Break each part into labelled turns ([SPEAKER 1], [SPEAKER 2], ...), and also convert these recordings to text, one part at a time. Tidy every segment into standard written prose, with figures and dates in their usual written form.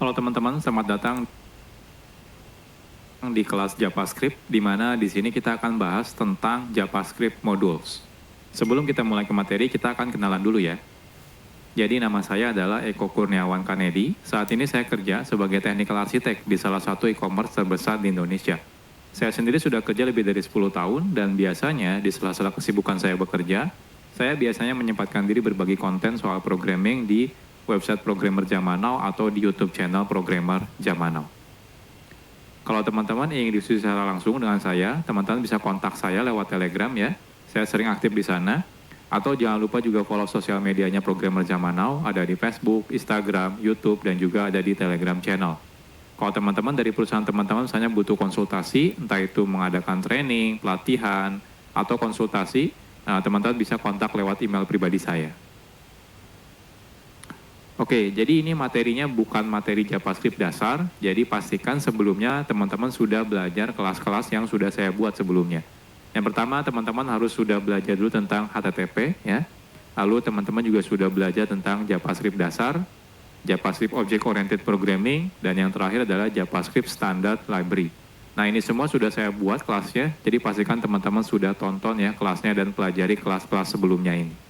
[SPEAKER 1] Halo teman-teman, selamat datang di kelas JavaScript, di mana di sini kita akan bahas tentang JavaScript Modules. Sebelum kita mulai ke materi, kita akan kenalan dulu ya. Jadi nama saya adalah Eko Kurniawan Kanedi. Saat ini saya kerja sebagai Technical Architect di salah satu e-commerce terbesar di Indonesia. Saya sendiri sudah kerja lebih dari 10 tahun, dan biasanya di sela-sela kesibukan saya bekerja, saya biasanya menyempatkan diri berbagi konten soal programming di website Programmer Zaman Now atau di YouTube channel Programmer Zaman Now. Kalau teman-teman ingin diskusi secara langsung dengan saya, teman-teman bisa kontak saya lewat Telegram ya. Saya sering aktif di sana. Atau jangan lupa juga follow sosial medianya Programmer Zaman Now, ada di Facebook, Instagram, YouTube, dan juga ada di Telegram channel. Kalau teman-teman dari perusahaan teman-teman misalnya butuh konsultasi, entah itu mengadakan training, pelatihan, atau konsultasi, teman-teman bisa kontak lewat email pribadi saya. Oke, jadi ini materinya bukan materi JavaScript dasar, jadi pastikan sebelumnya teman-teman sudah belajar kelas-kelas yang sudah saya buat sebelumnya. Yang pertama, teman-teman harus sudah belajar dulu tentang HTTP, ya. Lalu teman-teman juga sudah belajar tentang JavaScript dasar, JavaScript Object Oriented Programming, dan yang terakhir adalah JavaScript Standard Library. Nah, ini semua sudah saya buat kelasnya, jadi pastikan teman-teman sudah tonton ya kelasnya dan pelajari kelas-kelas sebelumnya ini.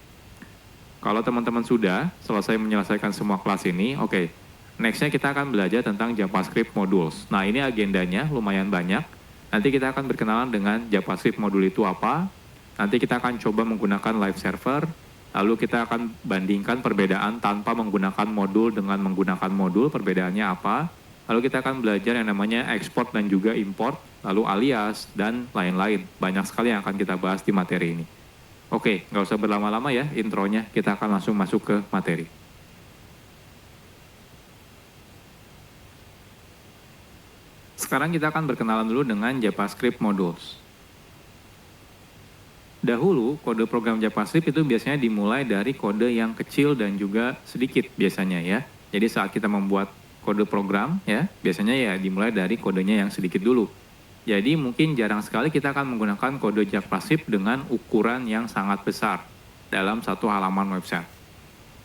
[SPEAKER 1] Kalau teman-teman sudah selesai menyelesaikan semua kelas ini, oke. Next-nya kita akan belajar tentang JavaScript Modules. Nah, ini agendanya lumayan banyak. Nanti kita akan berkenalan dengan JavaScript modul itu apa. Nanti kita akan coba menggunakan live server. Lalu kita akan bandingkan perbedaan tanpa menggunakan modul dengan menggunakan modul, perbedaannya apa. Lalu kita akan belajar yang namanya export dan juga import, lalu alias, dan lain-lain. Banyak sekali yang akan kita bahas di materi ini. Oke, nggak usah berlama-lama ya intronya, kita akan langsung masuk ke materi. Sekarang kita akan berkenalan dulu dengan JavaScript Modules. Dahulu, kode program JavaScript itu biasanya dimulai dari kode yang kecil dan juga sedikit biasanya ya. Jadi saat kita membuat kode program ya, biasanya ya dimulai dari kodenya yang sedikit dulu. Jadi mungkin jarang sekali kita akan menggunakan kode JavaScript dengan ukuran yang sangat besar dalam satu halaman website.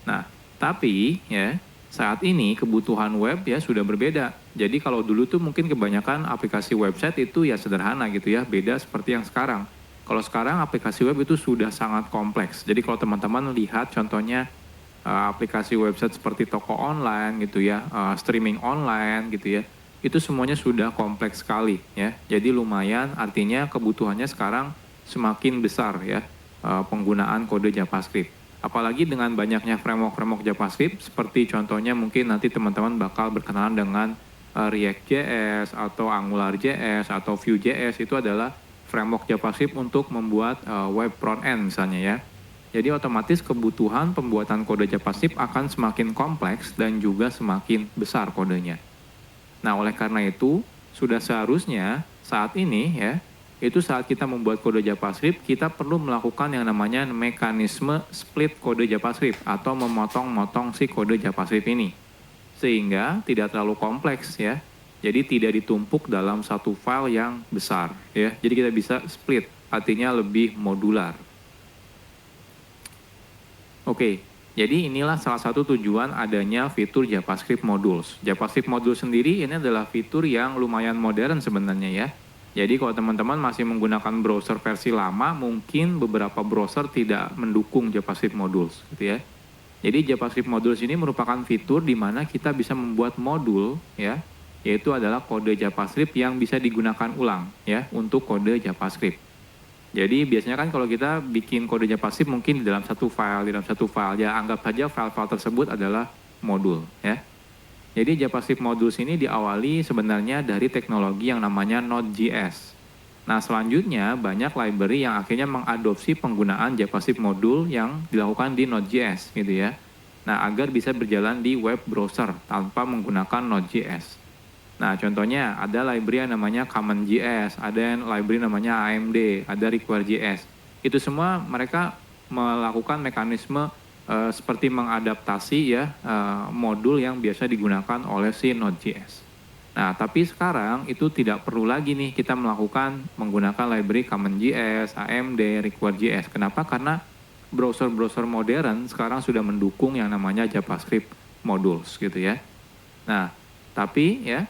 [SPEAKER 1] Nah, tapi ya saat ini kebutuhan web ya sudah berbeda. Jadi kalau dulu tuh mungkin kebanyakan aplikasi website itu ya sederhana gitu ya, beda seperti yang sekarang. Kalau sekarang aplikasi web itu sudah sangat kompleks. Jadi kalau teman-teman lihat contohnya aplikasi website seperti toko online gitu ya, streaming online gitu ya, itu semuanya sudah kompleks sekali ya. Jadi lumayan, artinya kebutuhannya sekarang semakin besar ya penggunaan kode JavaScript. Apalagi dengan banyaknya framework JavaScript, seperti contohnya mungkin nanti teman-teman bakal berkenalan dengan React.js atau AngularJS atau Vue.js, itu adalah framework JavaScript untuk membuat web front-end misalnya ya. Jadi otomatis kebutuhan pembuatan kode JavaScript akan semakin kompleks dan juga semakin besar kodenya. Nah, oleh karena itu, sudah seharusnya saat ini ya, itu saat kita membuat kode JavaScript, kita perlu melakukan yang namanya mekanisme split kode JavaScript atau memotong-motong si kode JavaScript ini. Sehingga tidak terlalu kompleks ya. Jadi tidak ditumpuk dalam satu file yang besar ya. Jadi kita bisa split, artinya lebih modular. Oke. Jadi inilah salah satu tujuan adanya fitur JavaScript Modules. JavaScript Modules sendiri ini adalah fitur yang lumayan modern sebenarnya ya. Jadi kalau teman-teman masih menggunakan browser versi lama, mungkin beberapa browser tidak mendukung JavaScript Modules gitu ya. Jadi JavaScript Modules ini merupakan fitur di mana kita bisa membuat modul ya, yaitu adalah kode JavaScript yang bisa digunakan ulang ya untuk kode JavaScript. Jadi biasanya kan kalau kita bikin kode JavaScript mungkin di dalam satu file, ya anggap saja file-file tersebut adalah modul ya. Jadi JavaScript Modules ini diawali sebenarnya dari teknologi yang namanya Node.js. Nah, selanjutnya banyak library yang akhirnya mengadopsi penggunaan JavaScript modul yang dilakukan di Node.js gitu ya. Nah, agar bisa berjalan di web browser tanpa menggunakan Node.js. Nah, contohnya ada library yang namanya CommonJS, ada yang library namanya AMD, ada Require.js. Itu semua mereka melakukan mekanisme seperti mengadaptasi ya modul yang biasa digunakan oleh si Node.js. Nah, tapi sekarang itu tidak perlu lagi nih kita menggunakan library CommonJS, AMD, Require.js. Kenapa? Karena browser-browser modern sekarang sudah mendukung yang namanya JavaScript Modules gitu ya. Nah, Tapi ya,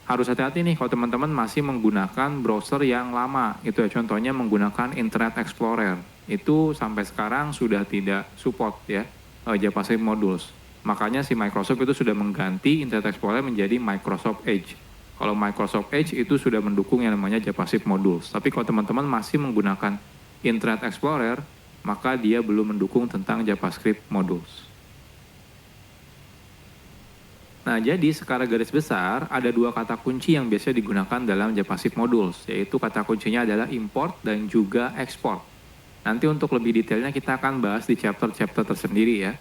[SPEAKER 1] harus hati-hati nih kalau teman-teman masih menggunakan browser yang lama, gitu ya. Contohnya menggunakan Internet Explorer. Itu sampai sekarang sudah tidak support ya, JavaScript modules. Makanya si Microsoft itu sudah mengganti Internet Explorer menjadi Microsoft Edge. Kalau Microsoft Edge itu sudah mendukung yang namanya JavaScript modules. Tapi kalau teman-teman masih menggunakan Internet Explorer, maka dia belum mendukung tentang JavaScript modules. Nah, jadi secara garis besar ada dua kata kunci yang biasa digunakan dalam JavaScript modules, yaitu kata kuncinya adalah import dan juga export. Nanti untuk lebih detailnya kita akan bahas di chapter-chapter tersendiri ya.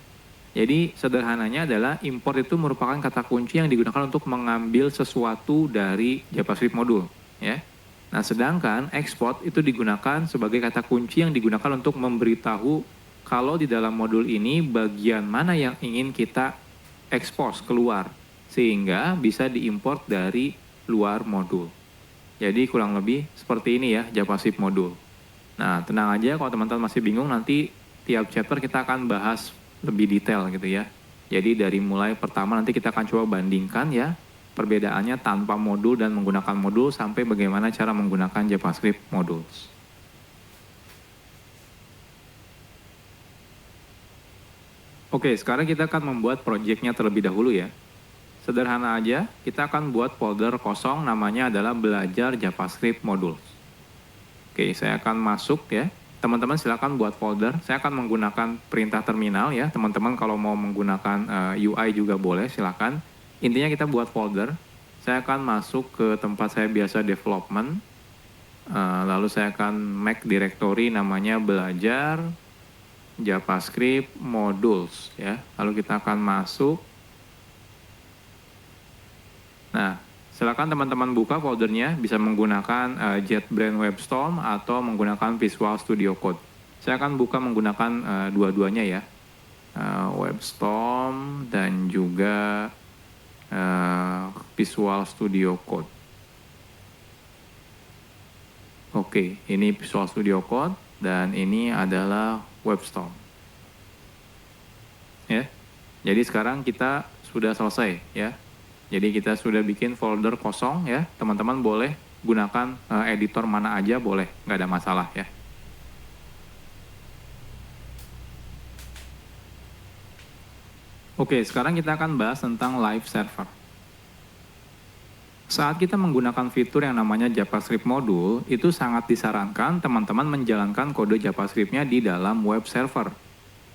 [SPEAKER 1] Jadi sederhananya adalah import itu merupakan kata kunci yang digunakan untuk mengambil sesuatu dari JavaScript modul ya. Nah, sedangkan export itu digunakan sebagai kata kunci yang digunakan untuk memberitahu kalau di dalam modul ini bagian mana yang ingin kita expose keluar sehingga bisa diimport dari luar modul. Jadi kurang lebih seperti ini ya JavaScript modul. Nah, tenang aja kalau teman-teman masih bingung, nanti tiap chapter kita akan bahas lebih detail gitu ya. Jadi dari mulai pertama nanti kita akan coba bandingkan ya perbedaannya tanpa modul dan menggunakan modul sampai bagaimana cara menggunakan JavaScript modules. Oke, sekarang kita akan membuat project-nya terlebih dahulu ya. Sederhana aja, kita akan buat folder kosong namanya adalah belajar JavaScript modules. Oke, saya akan masuk ya. Teman-teman silakan buat folder. Saya akan menggunakan perintah terminal ya. Teman-teman kalau mau menggunakan UI juga boleh, silakan. Intinya kita buat folder. Saya akan masuk ke tempat saya biasa development. Lalu saya akan make directory namanya belajar JavaScript modules ya. Lalu kita akan masuk. Nah, silakan teman-teman buka foldernya, bisa menggunakan JetBrains WebStorm atau menggunakan Visual Studio Code. Saya akan buka menggunakan dua-duanya ya, WebStorm dan juga Visual Studio Code. Oke, ini Visual Studio Code dan ini adalah WebStorm. Ya, jadi sekarang kita sudah selesai ya. Jadi kita sudah bikin folder kosong ya. Teman-teman boleh gunakan editor mana aja boleh, nggak ada masalah ya. Oke, sekarang kita akan bahas tentang live server. Saat kita menggunakan fitur yang namanya JavaScript module, itu sangat disarankan teman-teman menjalankan kode JavaScript-nya di dalam web server.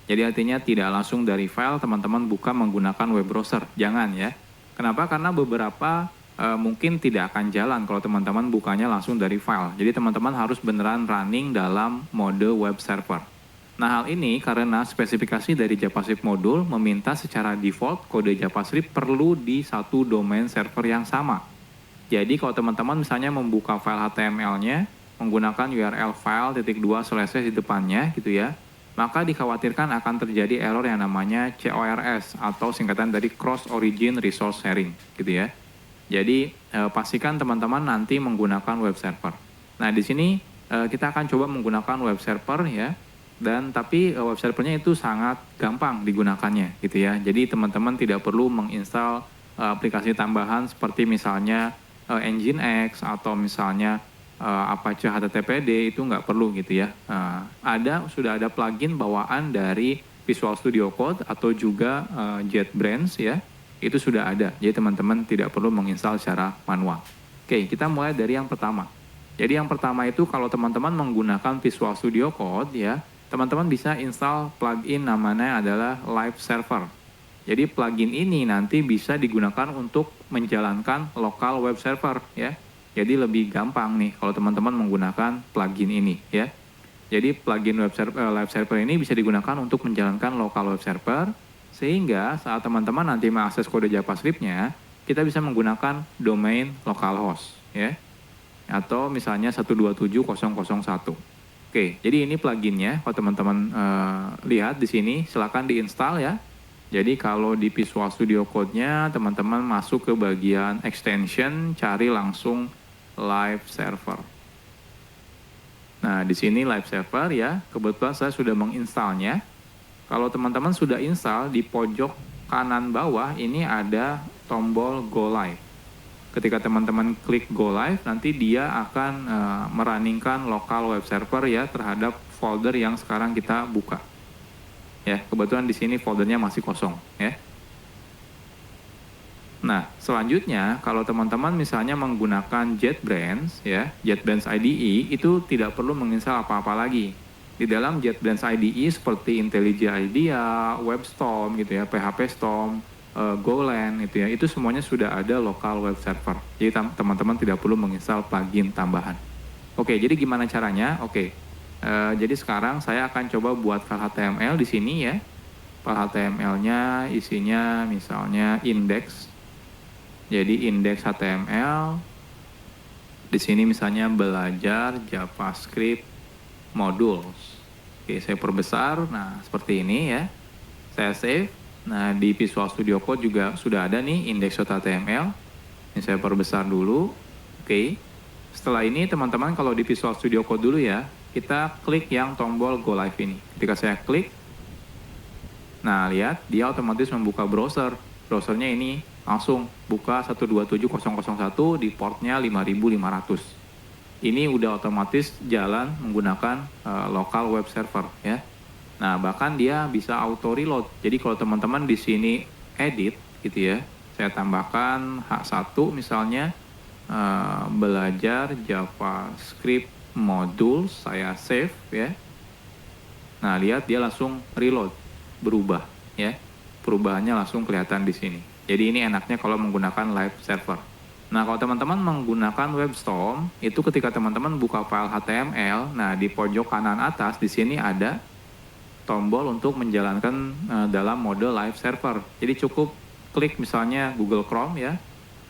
[SPEAKER 1] Jadi artinya tidak langsung dari file teman-teman buka menggunakan web browser. Jangan ya. Kenapa? Karena beberapa mungkin tidak akan jalan kalau teman-teman bukanya langsung dari file. Jadi teman-teman harus beneran running dalam mode web server. Nah, hal ini karena spesifikasi dari JavaScript module meminta secara default kode JavaScript perlu di satu domain server yang sama. Jadi kalau teman-teman misalnya membuka file HTML-nya menggunakan URL file /2/ di depannya gitu ya, maka dikhawatirkan akan terjadi error yang namanya CORS atau singkatan dari Cross Origin Resource Sharing gitu ya. Jadi pastikan teman-teman nanti menggunakan web server. Nah, di sini kita akan coba menggunakan web server ya. Dan tapi web servernya itu sangat gampang digunakannya gitu ya. Jadi teman-teman tidak perlu menginstal aplikasi tambahan seperti misalnya Nginx atau misalnya Apache HTTPD, itu nggak perlu gitu ya. Sudah ada plugin bawaan dari Visual Studio Code atau juga JetBrains ya, itu sudah ada. Jadi teman-teman tidak perlu menginstal secara manual. Oke, kita mulai dari yang pertama. Jadi yang pertama itu kalau teman-teman menggunakan Visual Studio Code ya, teman-teman bisa install plugin namanya adalah Live Server. Jadi plugin ini nanti bisa digunakan untuk menjalankan lokal web server ya. Jadi lebih gampang nih kalau teman-teman menggunakan plugin ini ya. Jadi plugin live server ini bisa digunakan untuk menjalankan lokal web server sehingga saat teman-teman nanti mengakses kode JavaScript-nya, kita bisa menggunakan domain localhost ya. Atau misalnya 127.0.0.1. Oke, jadi ini pluginnya. Kalau teman-teman lihat di sini, silakan diinstal ya. Jadi kalau di Visual Studio Code-nya, teman-teman masuk ke bagian extension, cari langsung live server. Nah, di sini live server ya, kebetulan saya sudah menginstalnya. Kalau teman-teman sudah install, di pojok kanan bawah ini ada tombol Go Live. Ketika teman-teman klik Go Live, nanti dia akan merunningkan local web server ya terhadap folder yang sekarang kita buka. Ya, kebetulan di sini foldernya masih kosong ya. Nah, selanjutnya kalau teman-teman misalnya menggunakan JetBrains ya, JetBrains IDE itu tidak perlu menginstal apa-apa lagi. Di dalam JetBrains IDE seperti IntelliJ IDEA, WebStorm gitu ya, PHPStorm, Golang gitu ya, itu semuanya sudah ada local web server. Jadi teman-teman tidak perlu menginstal plugin tambahan. Oke, jadi gimana caranya? Oke, jadi sekarang saya akan coba buat file HTML di sini ya. File HTML-nya isinya misalnya index. Jadi index HTML. Di sini misalnya belajar JavaScript modules. Oke, saya perbesar. Nah, seperti ini ya. Saya save. Nah, di Visual Studio Code juga sudah ada nih index.html. Ini saya perbesar dulu. Oke. Setelah ini teman-teman kalau di Visual Studio Code dulu ya, kita klik yang tombol Go Live ini. Ketika saya klik, nah lihat dia otomatis membuka browser. Browsernya ini langsung buka 127.0.0.1 di portnya 5500. Ini udah otomatis jalan menggunakan local web server ya. Nah, bahkan dia bisa auto reload. Jadi kalau teman-teman di sini edit gitu ya, saya tambahkan H1 misalnya belajar JavaScript modul, saya save ya. Nah, lihat dia langsung reload, berubah ya. Perubahannya langsung kelihatan di sini. Jadi ini enaknya kalau menggunakan live server. Nah, kalau teman-teman menggunakan WebStorm, itu ketika teman-teman buka file HTML, nah di pojok kanan atas di sini ada tombol untuk menjalankan dalam mode live server. Jadi cukup klik misalnya Google Chrome ya.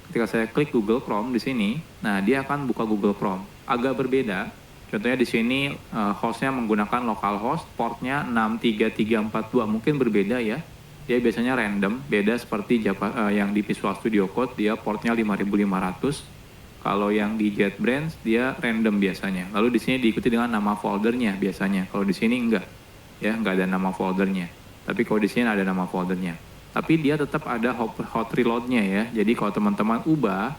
[SPEAKER 1] Ketika saya klik Google Chrome di sini, nah dia akan buka Google Chrome. Agak berbeda. Contohnya di sini hostnya menggunakan localhost, portnya 63342, mungkin berbeda ya. Dia biasanya random, beda seperti yang di Visual Studio Code, dia portnya 5500. Kalau yang di JetBrains dia random biasanya. Lalu di sini diikuti dengan nama foldernya biasanya. Kalau di sini enggak. Ya, nggak ada nama foldernya. Tapi kalau di sini ada nama foldernya. Tapi dia tetap ada hot reload-nya ya. Jadi kalau teman-teman ubah,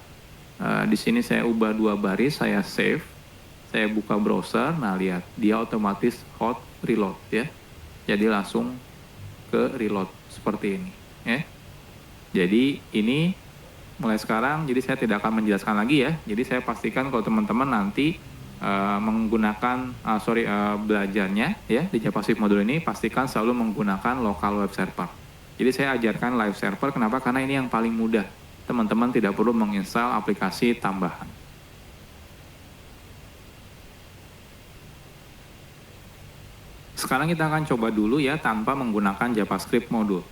[SPEAKER 1] di sini saya ubah 2 baris, saya save, saya buka browser, nah lihat dia otomatis hot reload ya. Jadi langsung ke reload seperti ini ya. Jadi ini mulai sekarang, jadi saya tidak akan menjelaskan lagi ya. Jadi saya pastikan kalau teman-teman nanti menggunakan belajarnya ya di JavaScript modul ini, pastikan selalu menggunakan local web server. Jadi saya ajarkan live server, kenapa? Karena ini yang paling mudah. Teman-teman tidak perlu menginstal aplikasi tambahan. Sekarang kita akan coba dulu ya tanpa menggunakan JavaScript modul.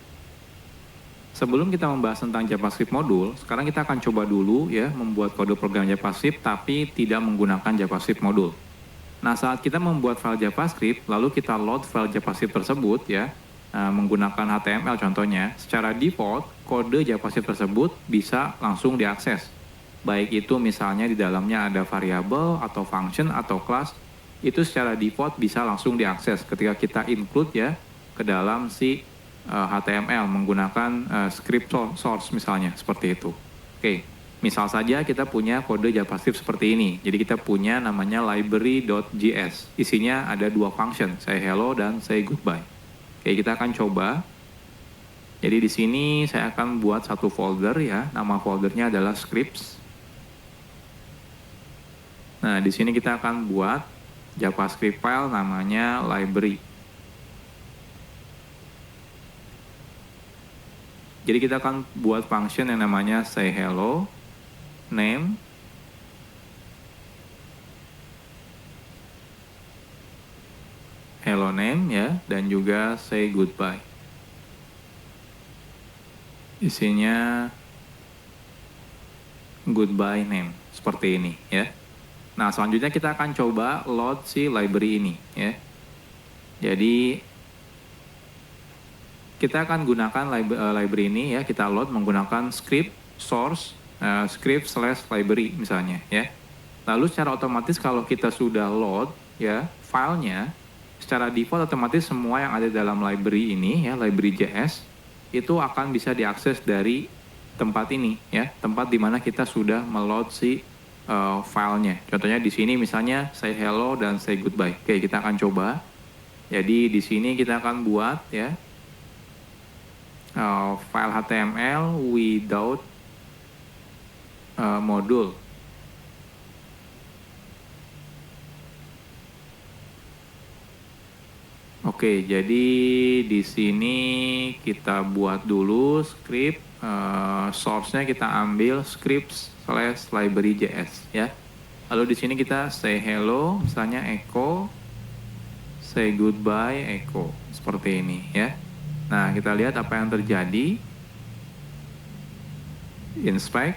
[SPEAKER 1] Sebelum kita membahas tentang JavaScript modul, sekarang kita akan coba dulu ya membuat kode program JavaScript tapi tidak menggunakan JavaScript modul. Nah, saat kita membuat file JavaScript, lalu kita load file JavaScript tersebut ya, menggunakan HTML contohnya, secara default kode JavaScript tersebut bisa langsung diakses. Baik itu misalnya di dalamnya ada variabel atau function atau class, itu secara default bisa langsung diakses ketika kita include ya ke dalam si HTML menggunakan script source misalnya seperti itu. Oke, misal saja kita punya kode JavaScript seperti ini. Jadi kita punya namanya library.js. Isinya ada 2 function, say hello dan say goodbye. Oke, kita akan coba. Jadi di sini saya akan buat satu folder ya. Nama foldernya adalah scripts. Nah, di sini kita akan buat JavaScript file namanya library. Jadi kita akan buat function yang namanya say hello, name, hello name ya, dan juga say goodbye. Isinya goodbye name, seperti ini ya. Nah, selanjutnya kita akan coba load si library ini ya. Jadi kita akan gunakan library ini ya, kita load menggunakan script source script/library misalnya ya. Lalu secara otomatis kalau kita sudah load ya filenya, secara default otomatis semua yang ada dalam library ini ya, library.js itu akan bisa diakses dari tempat ini ya, tempat di mana kita sudah meload si filenya. Contohnya di sini misalnya say hello dan say goodbye. Oke, kita akan coba. Jadi di sini kita akan buat ya file HTML without modul. Oke, jadi di sini kita buat dulu script, source-nya kita ambil scripts/library.js ya. Lalu di sini kita say hello, misalnya echo, say goodbye, echo, seperti ini ya. Nah, kita lihat apa yang terjadi. Inspect.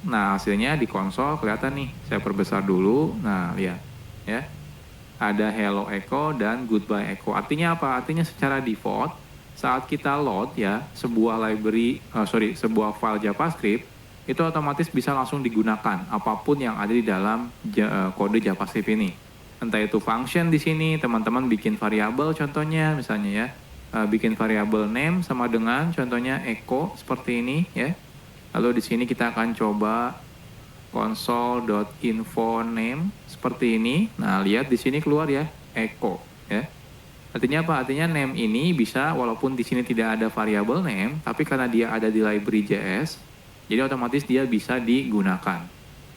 [SPEAKER 1] Nah, hasilnya di konsol kelihatan nih. Saya perbesar dulu. Nah, lihat ya. Ada hello echo dan goodbye echo. Artinya apa? Artinya secara default saat kita load ya sebuah sebuah file JavaScript itu otomatis bisa langsung digunakan apapun yang ada di dalam kode JavaScript ini. Entah itu function di sini, teman-teman bikin variabel contohnya misalnya ya. Bikin variabel name sama dengan contohnya echo seperti ini ya. Lalu di sini kita akan coba console.info name seperti ini. Nah, lihat di sini keluar ya, echo ya. Artinya apa? Artinya name ini bisa walaupun di sini tidak ada variabel name, tapi karena dia ada di library.js, jadi otomatis dia bisa digunakan.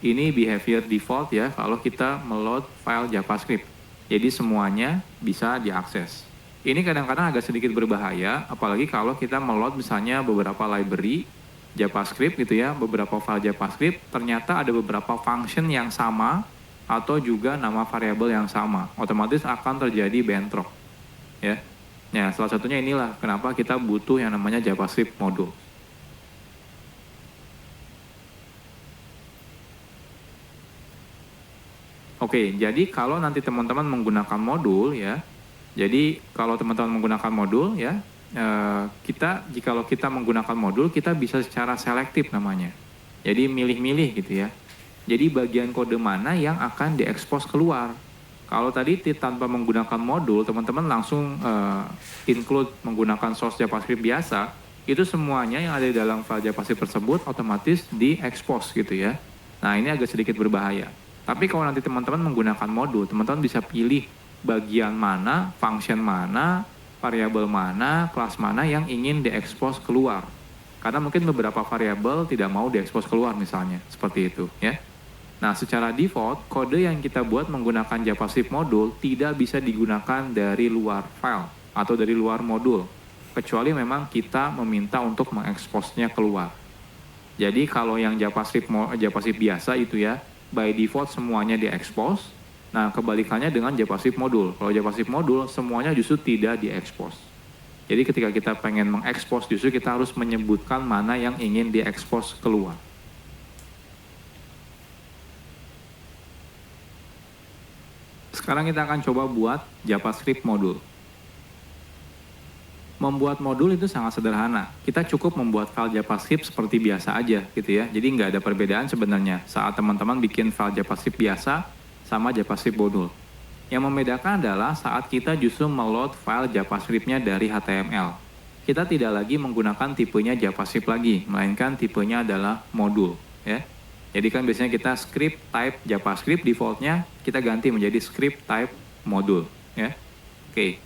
[SPEAKER 1] Ini behavior default ya kalau kita meload file JavaScript. Jadi semuanya bisa diakses. Ini kadang-kadang agak sedikit berbahaya, apalagi kalau kita meload misalnya beberapa library JavaScript gitu ya, beberapa file JavaScript, ternyata ada beberapa function yang sama atau juga nama variabel yang sama. Otomatis akan terjadi bentrok. Ya. Nah, salah satunya inilah kenapa kita butuh yang namanya JavaScript module. Oke, jadi kalau nanti teman-teman menggunakan modul ya, jadi kalau teman-teman menggunakan modul ya, jikalau kita menggunakan modul, kita bisa secara selektif namanya. Jadi milih-milih gitu ya. Jadi bagian kode mana yang akan diekspos keluar. Kalau tadi tanpa menggunakan modul, teman-teman langsung include menggunakan source JavaScript biasa, itu semuanya yang ada di dalam file JavaScript tersebut otomatis diekspos gitu ya. Nah, ini agak sedikit berbahaya. Tapi kalau nanti teman-teman menggunakan modul, teman-teman bisa pilih bagian mana, function mana, variabel mana, kelas mana yang ingin diekspos keluar. Karena mungkin beberapa variabel tidak mau diekspos keluar misalnya, seperti itu ya. Nah, secara default, kode yang kita buat menggunakan JavaScript modul tidak bisa digunakan dari luar file atau dari luar modul, kecuali memang kita meminta untuk mengeksposnya keluar. Jadi kalau yang JavaScript biasa itu ya, by default semuanya diekspos. Nah, kebalikannya dengan JavaScript modul. Kalau JavaScript modul, semuanya justru tidak diekspos. Jadi ketika kita pengen mengekspos, justru kita harus menyebutkan mana yang ingin diekspos keluar. Sekarang kita akan coba buat JavaScript modul. Membuat modul itu sangat sederhana. Kita cukup membuat file JavaScript seperti biasa aja gitu ya. Jadi nggak ada perbedaan sebenarnya saat teman-teman bikin file JavaScript biasa sama JavaScript modul. Yang membedakan adalah saat kita justru meload file JavaScript-nya dari HTML. Kita tidak lagi menggunakan tipenya JavaScript lagi, melainkan tipenya adalah modul ya. Jadi kan biasanya kita script type JavaScript, defaultnya kita ganti menjadi script type modul ya. Oke.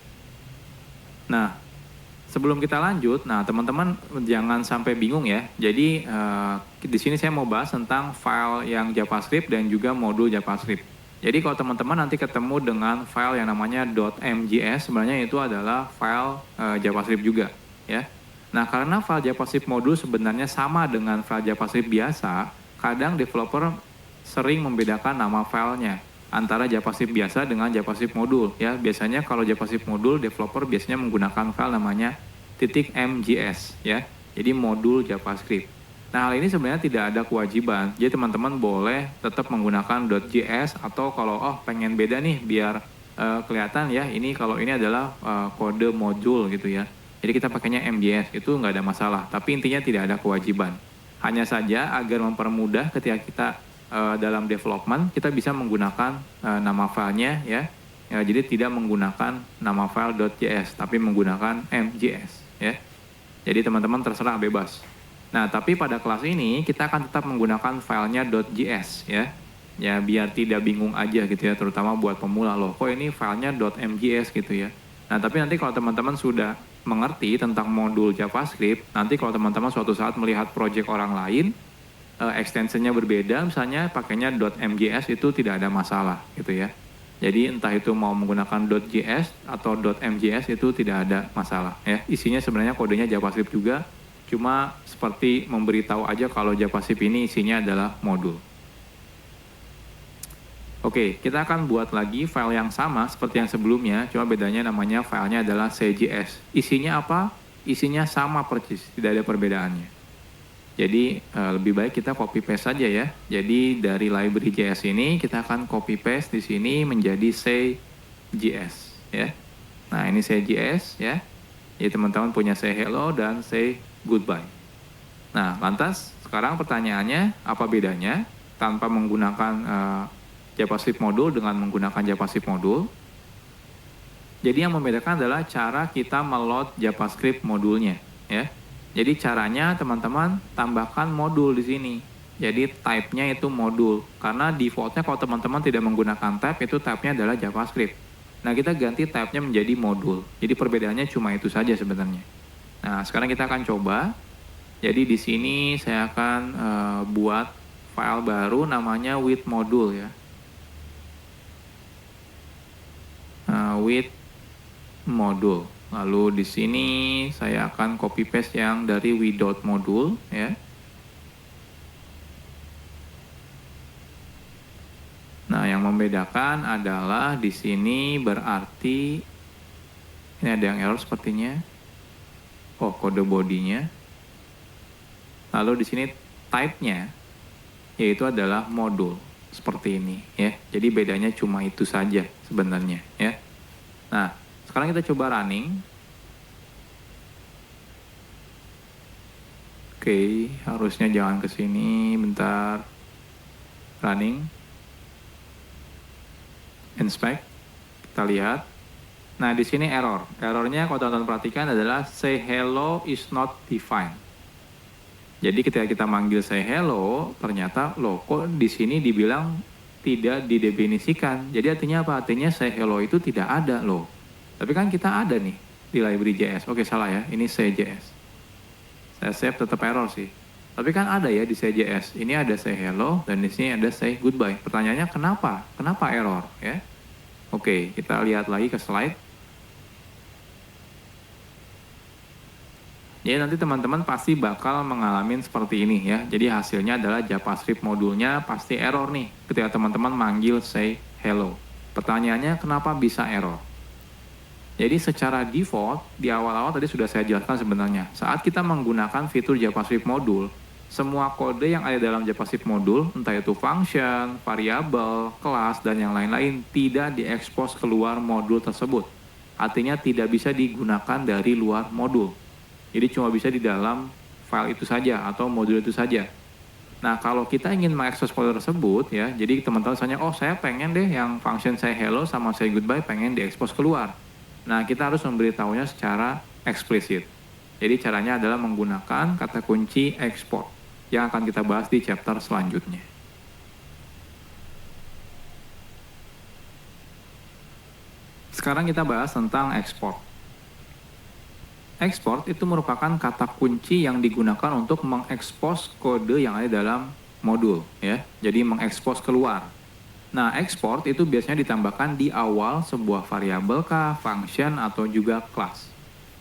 [SPEAKER 1] Nah, sebelum kita lanjut, nah teman-teman jangan sampai bingung ya. Jadi di sini saya mau bahas tentang file yang JavaScript dan juga modul JavaScript. Jadi kalau teman-teman nanti ketemu dengan file yang namanya .mjs, sebenarnya itu adalah file JavaScript juga ya. Nah, karena file JavaScript modul sebenarnya sama dengan file JavaScript biasa, kadang developer sering membedakan nama filenya antara JavaScript biasa dengan JavaScript modul ya. Biasanya kalau JavaScript modul, developer biasanya menggunakan file namanya .mjs ya. Jadi modul JavaScript. Nah, hal ini sebenarnya tidak ada kewajiban. Jadi teman-teman boleh tetap menggunakan .js atau kalau pengen beda nih biar kelihatan ya, ini kalau ini adalah kode modul gitu ya. Jadi kita pakainya MJS, itu nggak ada masalah. Tapi intinya tidak ada kewajiban. Hanya saja agar mempermudah ketika kita dalam development, kita bisa menggunakan nama filenya ya. Jadi tidak menggunakan nama file .js, tapi menggunakan MJS ya. Jadi teman-teman terserah bebas. Nah, tapi pada kelas ini kita akan tetap menggunakan filenya .js ya. Ya, biar tidak bingung aja gitu ya, terutama buat pemula loh. Kok ini filenya .mjs gitu ya. Nah, tapi nanti kalau teman-teman sudah mengerti tentang modul JavaScript, nanti kalau teman-teman suatu saat melihat project orang lain, extensionnya berbeda, misalnya pakainya .mjs itu tidak ada masalah gitu ya. Jadi entah itu mau menggunakan .js atau .mjs itu tidak ada masalah ya. Isinya sebenarnya kodenya JavaScript juga, cuma seperti memberitahu aja kalau JavaScript ini isinya adalah modul. Oke, kita akan buat lagi file yang sama seperti yang sebelumnya, cuma bedanya namanya filenya adalah CJS. Isinya apa? Isinya sama persis, tidak ada perbedaannya. Jadi lebih baik kita copy paste saja ya. Jadi dari library JS ini kita akan copy paste di sini menjadi CJS ya. Nah, ini CJS ya. Jadi teman-teman punya say hello dan say goodbye. Nah, lantas sekarang pertanyaannya apa bedanya tanpa menggunakan JavaScript modul dengan menggunakan JavaScript modul? Jadi yang membedakan adalah cara kita meload JavaScript modulnya ya. Jadi caranya teman-teman tambahkan modul di sini. Jadi type-nya itu modul. Karena default-nya kalau teman-teman tidak menggunakan type, itu type-nya adalah JavaScript. Nah, kita ganti type-nya menjadi modul. Jadi perbedaannya cuma itu saja sebenarnya. Nah, sekarang kita akan coba. Jadi di sini saya akan buat file baru namanya with module ya. With module. Lalu di sini saya akan copy paste yang dari we.module ya. Nah, yang membedakan adalah di sini berarti ini ada yang error sepertinya. Oh, kode bodinya. Lalu di sini type-nya yaitu adalah modul seperti ini ya. Jadi bedanya cuma itu saja sebenarnya ya. Nah, sekarang kita coba running. Oke, harusnya jangan ke sini, bentar. Running. Inspect. Kita lihat. Nah, di sini error. Errornya kalau teman-teman perhatikan adalah say hello is not defined. Jadi ketika kita manggil say hello, ternyata loh kok di sini dibilang tidak didefinisikan. Jadi artinya apa? Artinya say hello itu tidak ada loh. Tapi kan kita ada nih di library JS. Oke, salah ya. Ini CJS. Saya save tetap error sih. Tapi kan ada ya di CJS. Ini ada say hello dan di sini ada say goodbye. Pertanyaannya kenapa? Kenapa error ya? Oke, kita lihat lagi ke slide. Jadi nanti teman-teman pasti bakal mengalami seperti ini ya. Jadi hasilnya adalah JavaScript modulnya pasti error nih ketika teman-teman manggil say hello. Pertanyaannya kenapa bisa error? Jadi secara default, di awal-awal tadi sudah saya jelaskan sebenarnya. Saat kita menggunakan fitur JavaScript modul, semua kode yang ada dalam JavaScript modul, entah itu function, variabel, kelas, dan yang lain-lain, tidak diekspos keluar modul tersebut. Artinya tidak bisa digunakan dari luar modul. Jadi cuma bisa di dalam file itu saja atau modul itu saja. Nah, kalau kita ingin mengekspos modul tersebut, ya, jadi teman-teman misalnya, oh saya pengen deh yang function say hello sama say goodbye pengen diekspos keluar. Nah, kita harus memberitahunya secara eksplisit. Jadi caranya adalah menggunakan kata kunci export yang akan kita bahas di chapter selanjutnya. Sekarang kita bahas tentang export. Export itu merupakan kata kunci yang digunakan untuk mengekspos kode yang ada dalam modul, ya. Jadi mengekspos keluar. Nah, export itu biasanya ditambahkan di awal sebuah variabel kah, function, atau juga kelas.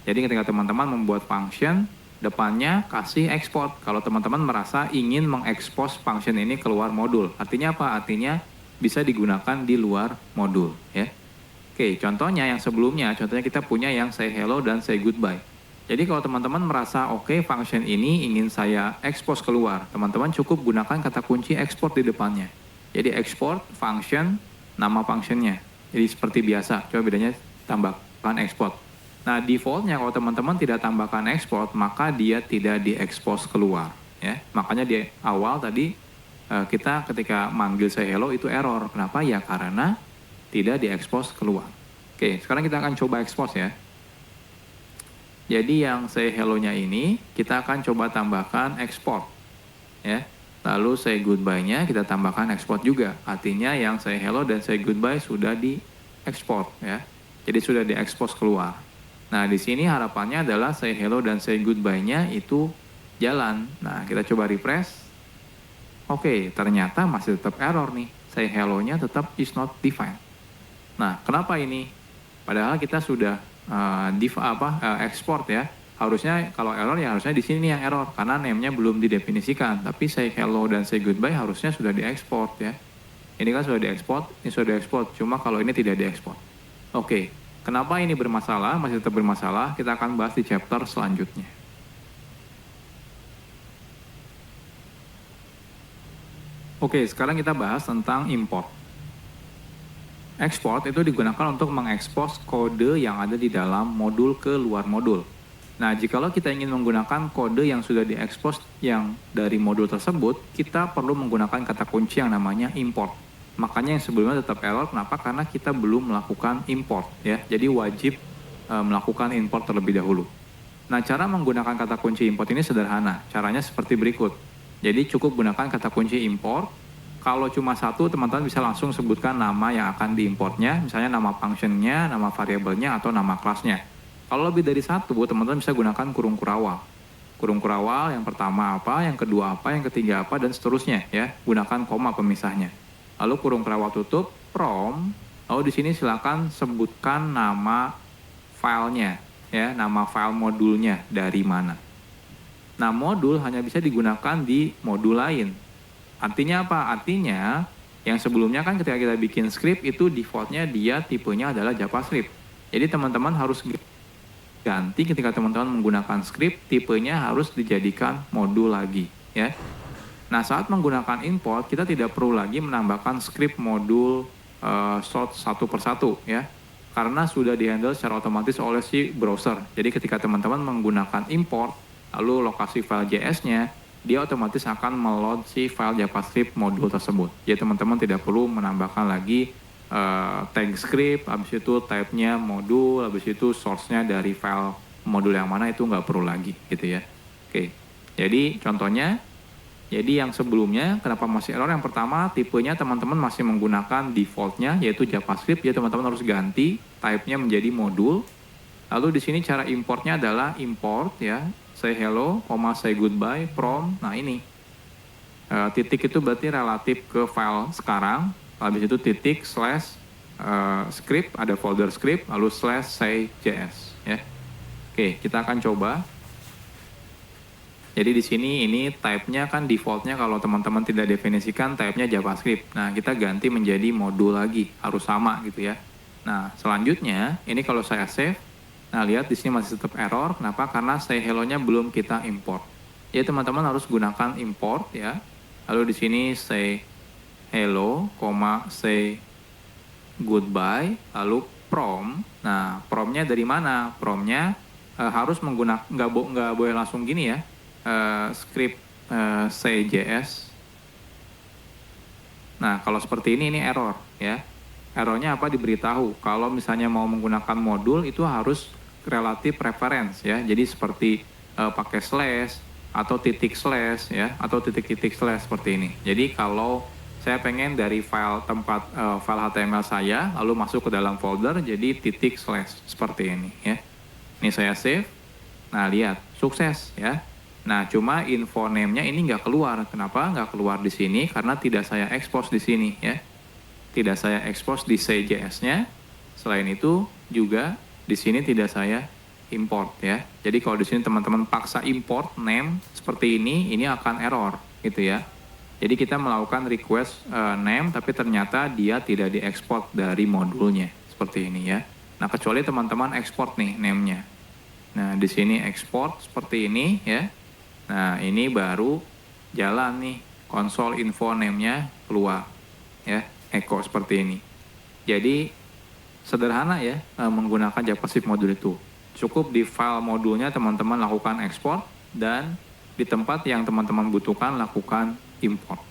[SPEAKER 1] Jadi ketika teman-teman membuat function, depannya kasih export. Kalau teman-teman merasa ingin mengekspos function ini keluar modul. Artinya apa? Artinya bisa digunakan di luar modul. Ya. Oke, contohnya yang sebelumnya, contohnya kita punya yang say hello dan say goodbye. Jadi kalau teman-teman merasa oke, function ini ingin saya expose keluar, teman-teman cukup gunakan kata kunci export di depannya. Jadi export function, nama functionnya. Jadi seperti biasa, coba bedanya tambahkan export. Nah, defaultnya kalau teman-teman tidak tambahkan export, maka dia tidak diekspos keluar. Ya, makanya di awal tadi kita ketika manggil say hello itu error. Kenapa? Ya karena tidak diekspos keluar. Oke, sekarang kita akan coba expose ya. Jadi yang say hello-nya ini kita akan coba tambahkan export ya. Lalu say goodbye-nya kita tambahkan export juga. Artinya yang say hello dan say goodbye sudah di export ya. Jadi sudah diekspos keluar. Nah, di sini harapannya adalah say hello dan say goodbye-nya itu jalan. Nah, kita coba refresh. Oke, ternyata masih tetap error nih. Say hello-nya tetap is not defined. Nah, kenapa ini? Padahal kita sudah export ya. Harusnya kalau error ya harusnya di sini yang error karena name-nya belum didefinisikan. Tapi say hello dan say goodbye harusnya sudah diekspor ya. Ini kan sudah diekspor, ini sudah diekspor. Cuma kalau ini tidak diekspor. Oke, kenapa ini bermasalah? Masih tetap bermasalah. Kita akan bahas di chapter selanjutnya. Oke, sekarang kita bahas tentang import. Export itu digunakan untuk mengekspos kode yang ada di dalam modul ke luar modul. Nah, jikalau kita ingin menggunakan kode yang sudah diekspos yang dari modul tersebut, kita perlu menggunakan kata kunci yang namanya import. Makanya yang sebelumnya tetap error, kenapa? Karena kita belum melakukan import ya. Jadi wajib melakukan import terlebih dahulu. Nah, cara menggunakan kata kunci import ini sederhana. Caranya seperti berikut. Jadi cukup gunakan kata kunci import. Kalau cuma satu, teman-teman bisa langsung sebutkan nama yang akan diimportnya, misalnya nama functionnya, nama variabelnya, atau nama kelasnya. Kalau lebih dari satu, teman-teman bisa gunakan kurung kurawal. Kurung kurawal yang pertama apa, yang kedua apa, yang ketiga apa, dan seterusnya ya. Gunakan koma pemisahnya. Lalu kurung kurawal tutup, from. Lalu di sini silakan sebutkan nama filenya, ya, nama file modulnya dari mana. Nah, modul hanya bisa digunakan di modul lain. Artinya apa? Artinya yang sebelumnya kan ketika kita bikin script itu defaultnya dia tipenya adalah JavaScript. Jadi teman-teman harus ganti ketika teman-teman menggunakan script, tipenya harus dijadikan modul lagi ya. Nah, saat menggunakan import kita tidak perlu lagi menambahkan script modul sort satu persatu ya. Karena sudah dihandle secara otomatis oleh si browser. Jadi ketika teman-teman menggunakan import lalu lokasi file JS-nya, dia otomatis akan meload si file JavaScript modul tersebut. Jadi teman-teman tidak perlu menambahkan lagi tag script, habis itu type-nya modul, habis itu source-nya dari file modul yang mana itu nggak perlu lagi gitu ya. Oke, jadi contohnya, jadi yang sebelumnya kenapa masih error? Yang pertama tipenya teman-teman masih menggunakan default-nya yaitu JavaScript, jadi teman-teman harus ganti type-nya menjadi modul. Lalu di sini cara importnya adalah import ya, say hello, say goodbye, from. Nah ini titik itu berarti relatif ke file sekarang. Habis itu titik slash script, ada folder script, lalu slash say js ya. Oke, kita akan coba. Jadi di sini ini type-nya kan default-nya kalau teman-teman tidak definisikan type-nya JavaScript. Nah, kita ganti menjadi modul lagi, harus sama gitu ya. Nah, selanjutnya ini kalau saya save, nah lihat di sini masih tetap error. Kenapa? Karena say hello-nya belum kita import. Ya teman-teman harus gunakan import ya. Lalu di sini say hello, say goodbye, lalu from. Nah, from-nya dari mana? From-nya harus menggunakan nggak boleh langsung gini ya. Script say js. Nah, kalau seperti ini error ya. Errornya apa? Diberitahu kalau misalnya mau menggunakan modul itu harus relatif reference ya. Jadi seperti pakai slash atau titik slash ya, atau titik-titik slash seperti ini. Jadi kalau saya pengen dari file tempat file HTML saya lalu masuk ke dalam folder jadi titik slash seperti ini ya. Ini saya save. Nah, lihat sukses ya. Nah, cuma info name-nya ini nggak keluar. Kenapa nggak keluar di sini? Karena tidak saya expose di sini ya. Tidak saya expose di say.js-nya. Selain itu juga di sini tidak saya import ya. Jadi kalau di sini teman-teman paksa import name seperti ini akan error gitu ya. Jadi kita melakukan request name tapi ternyata dia tidak diekspor dari modulnya seperti ini ya. Nah, kecuali teman-teman ekspor nih name-nya. Nah, di sini ekspor seperti ini ya. Nah, ini baru jalan nih konsol info name-nya keluar ya, echo seperti ini. Jadi sederhana ya menggunakan JavaScript modul itu. Cukup di file modulnya teman-teman lakukan ekspor dan di tempat yang teman-teman butuhkan lakukan import.